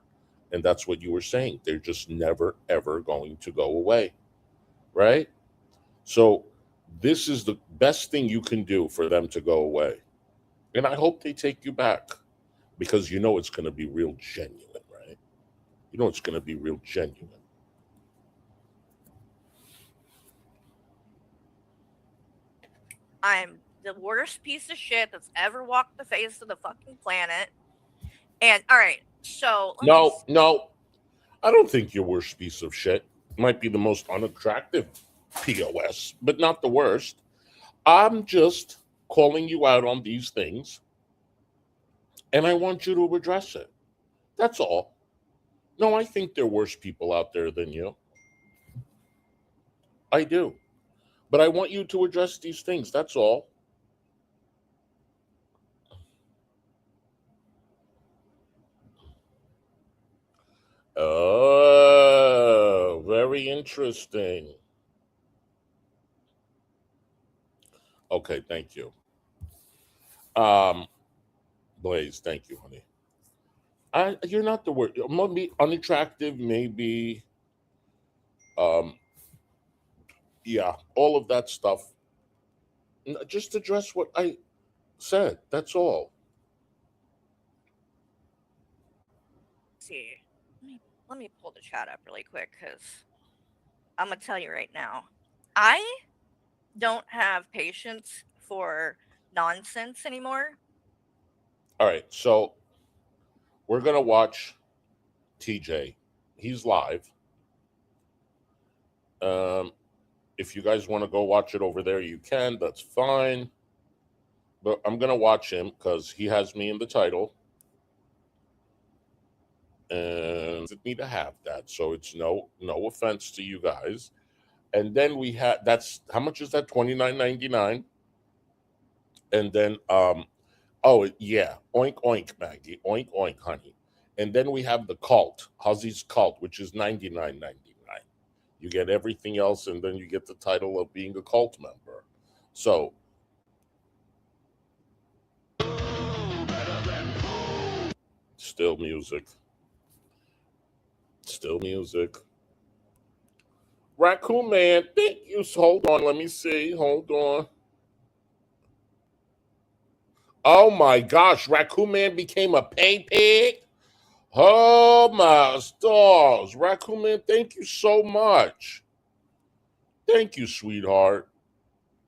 And that's what you were saying. They're just never, ever going to go away. Right? So this is the best thing you can do for them to go away. And I hope they take you back because you know it's going to be real genuine, right? You know it's going to be real genuine. I'm the worst piece of shit that's ever walked the face of the fucking planet. And all right, so No, I don't think you're worst piece of shit. Might be the most unattractive POS, but not the worst. I'm just calling you out on these things, and I want you to address it. That's all. No, I think there are worse people out there than you. I do. But I want you to address these things. That's all. Oh, very interesting. Okay, thank you. Um, Blaze, thank you, honey. You're not the word. Maybe unattractive, maybe. Um, yeah, all of that stuff. Just address what I said. That's all. See, let me pull the chat up really quick because I'm gonna tell you right now, I don't have patience for nonsense anymore. All right, so we're gonna watch TJ. He's live. If you guys want to go watch it over there, you can. That's fine. But I'm gonna watch him because he has me in the title, and it me to have that. So it's no offense to you guys. And then we had that's how much is that? $29.99. And then oh yeah, oink oink, Maggie, oink oink, honey. And then we have the cult, Huzzy's cult, which is $99.99. You get everything else, and then you get the title of being a cult member. So still music. Still music. Raccoon Man, thank you. Hold on, let me see. Hold on. Oh my gosh, Raccoon Man became a pay pig? Oh my stars. Raccoon Man, thank you so much. Thank you, sweetheart.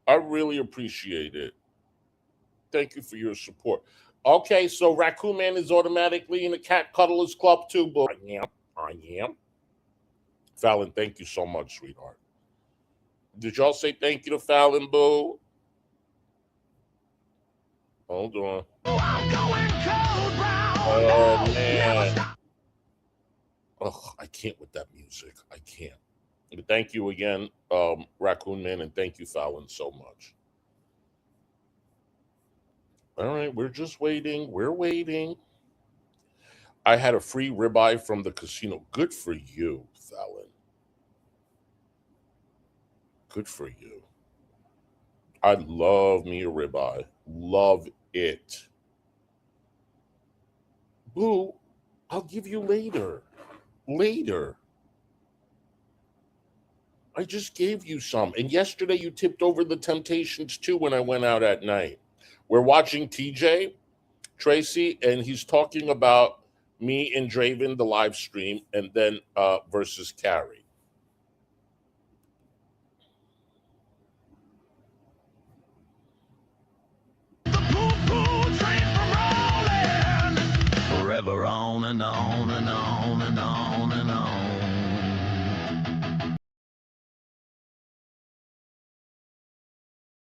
I really appreciate it. Thank you for your support. Okay, so Raccoon Man is automatically in the Cat Cuddlers Club too, but I am. Fallon, thank you so much, sweetheart. Did y'all say thank you to Fallon, boo? Hold on. Oh, man. Oh, I can't with that music. I can't. But thank you again, Raccoon Man, and thank you, Fallon, so much. All right, we're just waiting. We're waiting. I had a free ribeye from the casino. Good for you, Fallon. Good for you. I love me a ribeye. Love it. Boo, I'll give you later. Later. I just gave you some. And yesterday you tipped over the Temptations too when I went out at night. We're watching TJ, Tracy, and he's talking about me and Draven, the live stream, and then versus Carrie. Forever on and on and on and on and on.